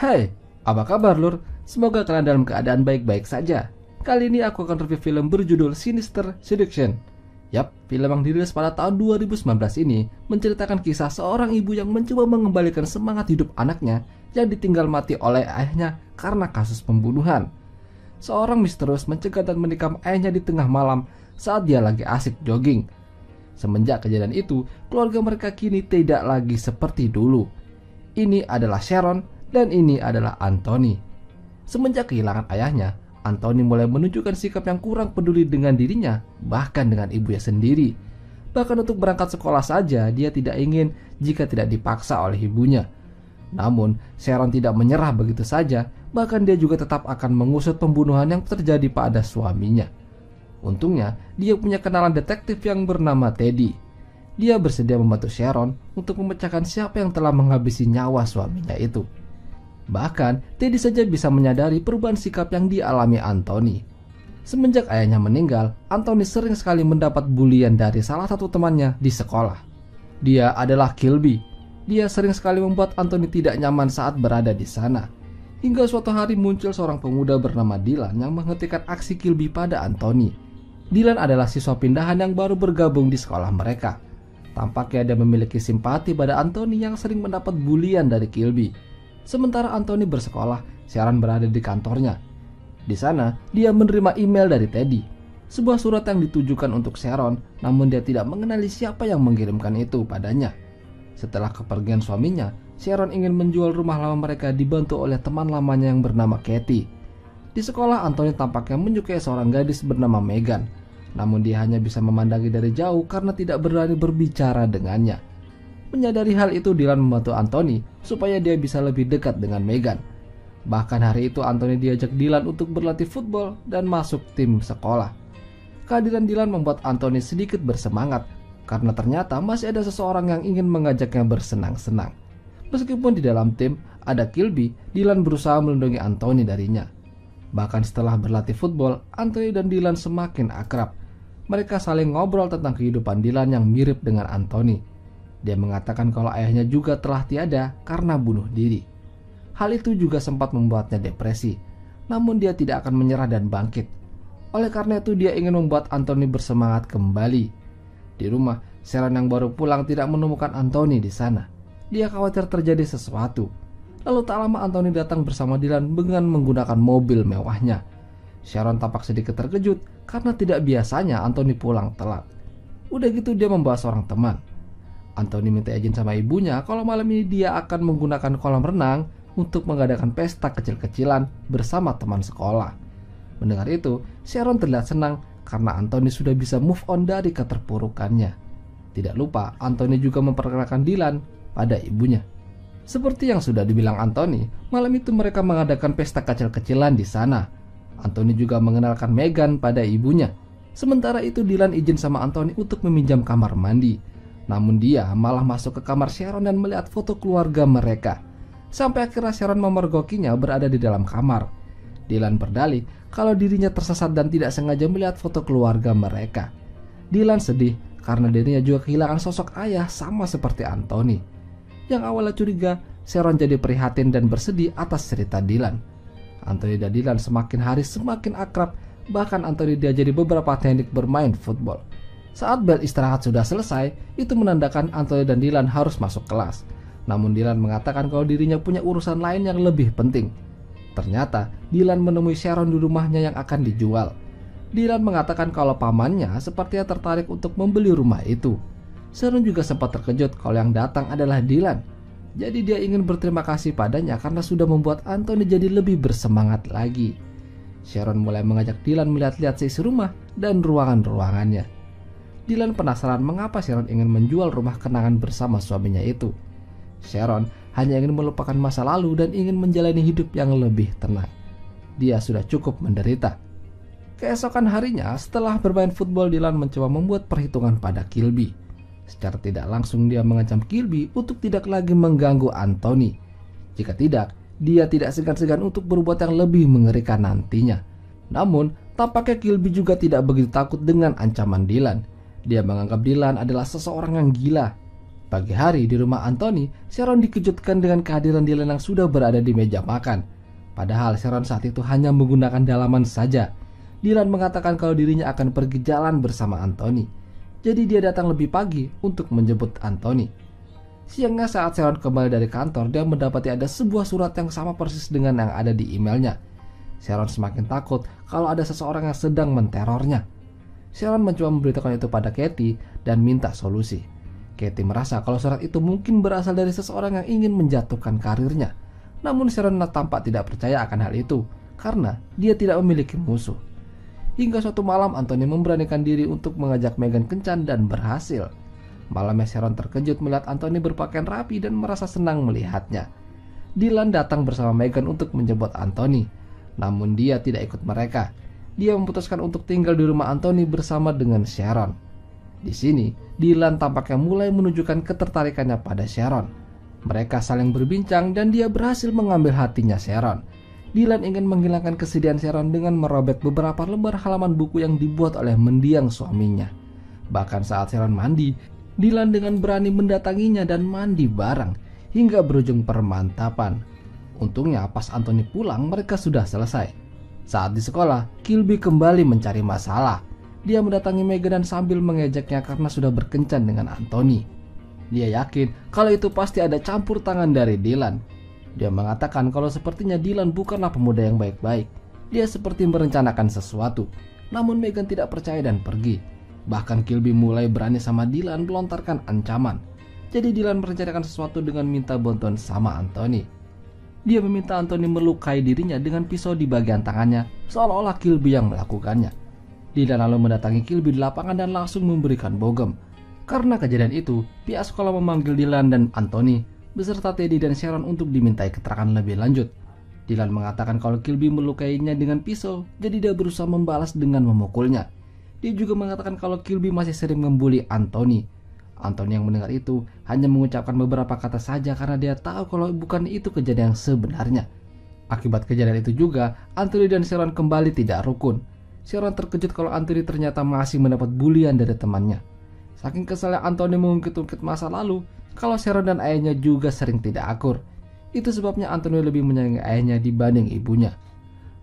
Hai, apa kabar lur? Semoga kalian dalam keadaan baik-baik saja. Kali ini aku akan review film berjudul Sinister Seduction. Yap, film yang dirilis pada tahun 2019 ini menceritakan kisah seorang ibu yang mencoba mengembalikan semangat hidup anaknya yang ditinggal mati oleh ayahnya karena kasus pembunuhan. Seorang misterius mencegat dan menikam ayahnya di tengah malam saat dia lagi asik jogging. Semenjak kejadian itu, keluarga mereka kini tidak lagi seperti dulu. Ini adalah Sharon dan ini adalah Anthony. Semenjak kehilangan ayahnya, Anthony mulai menunjukkan sikap yang kurang peduli dengan dirinya, bahkan dengan ibunya sendiri. Bahkan untuk berangkat sekolah saja dia tidak ingin jika tidak dipaksa oleh ibunya. Namun, Sharon tidak menyerah begitu saja, bahkan dia juga tetap akan mengusut pembunuhan yang terjadi pada suaminya. Untungnya, dia punya kenalan detektif yang bernama Teddy. Dia bersedia membantu Sharon untuk memecahkan siapa yang telah menghabisi nyawa suaminya itu. Bahkan, Teddy saja bisa menyadari perubahan sikap yang dialami Anthony. Semenjak ayahnya meninggal, Anthony sering sekali mendapat bulian dari salah satu temannya di sekolah. Dia adalah Kilby. Dia sering sekali membuat Anthony tidak nyaman saat berada di sana. Hingga suatu hari muncul seorang pemuda bernama Dylan yang menghentikan aksi Kilby pada Anthony. Dylan adalah siswa pindahan yang baru bergabung di sekolah mereka. Tampaknya dia memiliki simpati pada Anthony yang sering mendapat bulian dari Kilby. Sementara Anthony bersekolah, Sharon berada di kantornya. Di sana, dia menerima email dari Teddy. Sebuah surat yang ditujukan untuk Sharon, namun dia tidak mengenali siapa yang mengirimkan itu padanya. Setelah kepergian suaminya, Sharon ingin menjual rumah lama mereka dibantu oleh teman lamanya yang bernama Katie. Di sekolah, Anthony tampaknya menyukai seorang gadis bernama Megan. Namun dia hanya bisa memandangi dari jauh karena tidak berani berbicara dengannya. Menyadari hal itu, Dylan membantu Anthony supaya dia bisa lebih dekat dengan Megan. Bahkan hari itu Anthony diajak Dylan untuk berlatih football dan masuk tim sekolah. Kehadiran Dylan membuat Anthony sedikit bersemangat karena ternyata masih ada seseorang yang ingin mengajaknya bersenang-senang. Meskipun di dalam tim ada Kilby, Dylan berusaha melindungi Anthony darinya. Bahkan setelah berlatih football, Anthony dan Dylan semakin akrab. Mereka saling ngobrol tentang kehidupan Dylan yang mirip dengan Anthony. Dia mengatakan kalau ayahnya juga telah tiada karena bunuh diri. Hal itu juga sempat membuatnya depresi. Namun dia tidak akan menyerah dan bangkit. Oleh karena itu dia ingin membuat Anthony bersemangat kembali. Di rumah, Sharon yang baru pulang tidak menemukan Anthony di sana. Dia khawatir terjadi sesuatu. Lalu tak lama Anthony datang bersama Dylan dengan menggunakan mobil mewahnya. Sharon tampak sedikit terkejut karena tidak biasanya Anthony pulang telat. Udah gitu dia membawa seorang teman. Anthony minta izin sama ibunya kalau malam ini dia akan menggunakan kolam renang untuk mengadakan pesta kecil-kecilan bersama teman sekolah. Mendengar itu, Sharon terlihat senang karena Anthony sudah bisa move on dari keterpurukannya. Tidak lupa, Anthony juga memperkenalkan Dylan pada ibunya. Seperti yang sudah dibilang Anthony, malam itu mereka mengadakan pesta kecil-kecilan di sana. Anthony juga mengenalkan Megan pada ibunya. Sementara itu Dylan izin sama Anthony untuk meminjam kamar mandi. Namun dia malah masuk ke kamar Sharon dan melihat foto keluarga mereka. Sampai akhirnya Sharon memergokinya berada di dalam kamar. Dylan berdalih kalau dirinya tersesat dan tidak sengaja melihat foto keluarga mereka. Dylan sedih karena dirinya juga kehilangan sosok ayah sama seperti Anthony. Yang awalnya curiga, Sharon jadi prihatin dan bersedih atas cerita Dylan. Anthony dan Dylan semakin hari semakin akrab. Bahkan Anthony diajari beberapa teknik bermain football. Saat bel istirahat sudah selesai, itu menandakan Anthony dan Dylan harus masuk kelas. Namun Dylan mengatakan kalau dirinya punya urusan lain yang lebih penting. Ternyata Dylan menemui Sharon di rumahnya yang akan dijual. Dylan mengatakan kalau pamannya sepertinya tertarik untuk membeli rumah itu. Sharon juga sempat terkejut kalau yang datang adalah Dylan. Jadi dia ingin berterima kasih padanya karena sudah membuat Anthony jadi lebih bersemangat lagi. Sharon mulai mengajak Dylan melihat-lihat seisi rumah dan ruangan-ruangannya. Dylan penasaran mengapa Sharon ingin menjual rumah kenangan bersama suaminya itu. Sharon hanya ingin melupakan masa lalu dan ingin menjalani hidup yang lebih tenang. Dia sudah cukup menderita. Keesokan harinya, setelah bermain football, Dylan mencoba membuat perhitungan pada Kilby. Secara tidak langsung dia mengancam Kilby untuk tidak lagi mengganggu Anthony. Jika tidak, dia tidak segan-segan untuk berbuat yang lebih mengerikan nantinya. Namun, tampaknya Kilby juga tidak begitu takut dengan ancaman Dylan. Dia menganggap Dylan adalah seseorang yang gila. Pagi hari di rumah Anthony, Sharon dikejutkan dengan kehadiran Dylan yang sudah berada di meja makan. Padahal Sharon saat itu hanya menggunakan dalaman saja. Dylan mengatakan kalau dirinya akan pergi jalan bersama Anthony. Jadi dia datang lebih pagi untuk menjemput Anthony. Siangnya saat Sharon kembali dari kantor, dia mendapati ada sebuah surat yang sama persis dengan yang ada di emailnya. Sharon semakin takut kalau ada seseorang yang sedang menterornya. Sharon mencoba memberitahukan itu pada Katie dan minta solusi. Katie merasa kalau surat itu mungkin berasal dari seseorang yang ingin menjatuhkan karirnya. Namun Sharon tampak tidak percaya akan hal itu karena dia tidak memiliki musuh. Hingga suatu malam Anthony memberanikan diri untuk mengajak Megan kencan dan berhasil. Malamnya Sharon terkejut melihat Anthony berpakaian rapi dan merasa senang melihatnya. Dylan datang bersama Megan untuk menjemput Anthony. Namun dia tidak ikut mereka. Dia memutuskan untuk tinggal di rumah Anthony bersama dengan Sharon. Di sini, Dylan tampaknya mulai menunjukkan ketertarikannya pada Sharon. Mereka saling berbincang dan dia berhasil mengambil hatinya Sharon. Dylan ingin menghilangkan kesedihan Sharon dengan merobek beberapa lembar halaman buku yang dibuat oleh mendiang suaminya. Bahkan saat Sharon mandi, Dylan dengan berani mendatanginya dan mandi bareng hingga berujung permantapan. Untungnya pas Anthony pulang mereka sudah selesai. Saat di sekolah, Kilby kembali mencari masalah. Dia mendatangi Megan dan sambil mengejeknya karena sudah berkencan dengan Anthony. Dia yakin kalau itu pasti ada campur tangan dari Dylan. Dia mengatakan kalau sepertinya Dylan bukanlah pemuda yang baik-baik. Dia seperti merencanakan sesuatu. Namun Megan tidak percaya dan pergi. Bahkan Kilby mulai berani sama Dylan melontarkan ancaman. Jadi Dylan merencanakan sesuatu dengan minta bantuan sama Anthony. Dia meminta Anthony melukai dirinya dengan pisau di bagian tangannya, seolah-olah Kilby yang melakukannya. Dylan lalu mendatangi Kilby di lapangan dan langsung memberikan bogem. Karena kejadian itu, pihak sekolah memanggil Dylan dan Anthony beserta Teddy dan Sharon untuk dimintai keterangan lebih lanjut. Dylan mengatakan kalau Kilby melukainya dengan pisau, jadi dia berusaha membalas dengan memukulnya. Dia juga mengatakan kalau Kilby masih sering membuli Anthony. Anthony yang mendengar itu hanya mengucapkan beberapa kata saja karena dia tahu kalau bukan itu kejadian yang sebenarnya. Akibat kejadian itu juga, Anthony dan Sharon kembali tidak rukun. Sharon terkejut kalau Anthony ternyata masih mendapat bulian dari temannya. Saking kesalnya Anthony mengungkit-ungkit masa lalu kalau Sharon dan ayahnya juga sering tidak akur. Itu sebabnya Anthony lebih menyayangi ayahnya dibanding ibunya.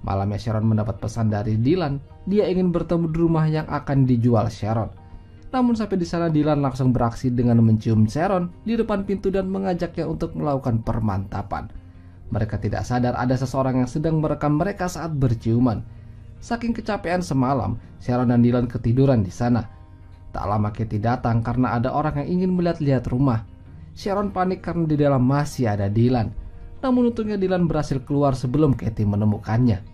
Malamnya Sharon mendapat pesan dari Dylan. Dia ingin bertemu di rumah yang akan dijual Sharon. Namun sampai di sana Dylan langsung beraksi dengan mencium Sharon di depan pintu dan mengajaknya untuk melakukan permantapan. Mereka tidak sadar ada seseorang yang sedang merekam mereka saat berciuman. Saking kecapean semalam, Sharon dan Dylan ketiduran di sana. Tak lama Katie datang karena ada orang yang ingin melihat-lihat rumah. Sharon panik karena di dalam masih ada Dylan. Namun untungnya Dylan berhasil keluar sebelum Katie menemukannya.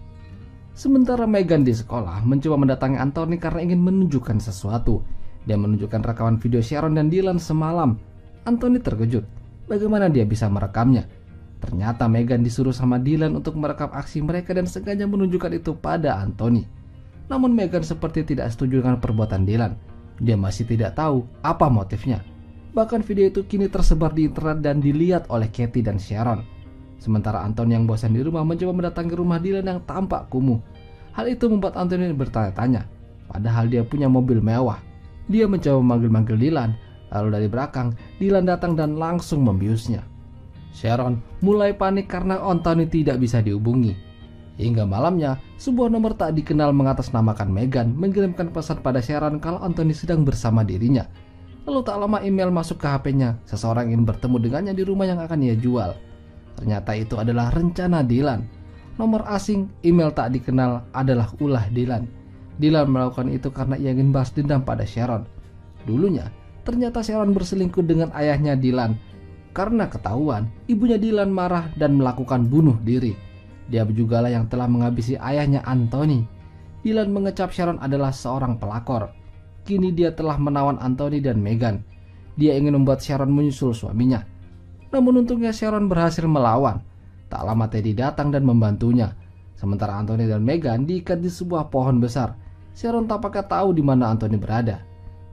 Sementara Megan di sekolah mencoba mendatangi Anthony karena ingin menunjukkan sesuatu. Dia menunjukkan rekaman video Sharon dan Dylan semalam. Anthony terkejut. Bagaimana dia bisa merekamnya? Ternyata Megan disuruh sama Dylan untuk merekam aksi mereka dan sengaja menunjukkan itu pada Anthony. Namun Megan seperti tidak setuju dengan perbuatan Dylan. Dia masih tidak tahu apa motifnya. Bahkan video itu kini tersebar di internet dan dilihat oleh Katie dan Sharon. Sementara Anthony yang bosan di rumah mencoba mendatangi rumah Dylan yang tampak kumuh. Hal itu membuat Anthony bertanya-tanya. Padahal dia punya mobil mewah. Dia mencoba memanggil-manggil Dylan. Lalu dari belakang Dylan datang dan langsung membiusnya. Sharon mulai panik karena Anthony tidak bisa dihubungi. Hingga malamnya, sebuah nomor tak dikenal mengatasnamakan Megan mengirimkan pesan pada Sharon kalau Anthony sedang bersama dirinya. Lalu tak lama email masuk ke HP-nya, seseorang ingin bertemu dengannya di rumah yang akan ia jual. Ternyata itu adalah rencana Dylan. Nomor asing, email tak dikenal adalah ulah Dylan. Dylan melakukan itu karena ia ingin balas dendam pada Sharon. Dulunya, ternyata Sharon berselingkuh dengan ayahnya Dylan. Karena ketahuan, ibunya Dylan marah dan melakukan bunuh diri. Dia jugalah yang telah menghabisi ayahnya Anthony. Dylan mengecap Sharon adalah seorang pelakor. Kini dia telah menawan Anthony dan Megan. Dia ingin membuat Sharon menyusul suaminya. Namun untungnya Sharon berhasil melawan. Tak lama Teddy datang dan membantunya. Sementara Anthony dan Megan diikat di sebuah pohon besar. Sharon tampaknya tahu di mana Anthony berada.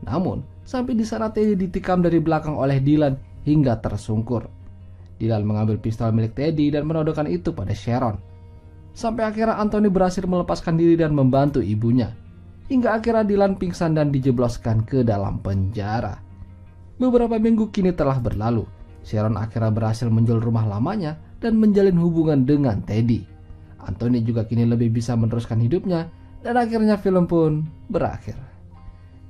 Namun, sampai di sana Teddy ditikam dari belakang oleh Dylan hingga tersungkur. Dylan mengambil pistol milik Teddy dan menodongkan itu pada Sharon. Sampai akhirnya Anthony berhasil melepaskan diri dan membantu ibunya. Hingga akhirnya Dylan pingsan dan dijebloskan ke dalam penjara. Beberapa minggu kini telah berlalu. Sharon akhirnya berhasil menjual rumah lamanya dan menjalin hubungan dengan Teddy. Anthony juga kini lebih bisa meneruskan hidupnya dan akhirnya film pun berakhir.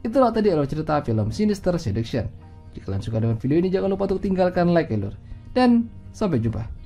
Itulah tadi alur cerita film Sinister Seduction. Jika kalian suka dengan video ini, jangan lupa untuk tinggalkan like ya lur. Dan sampai jumpa.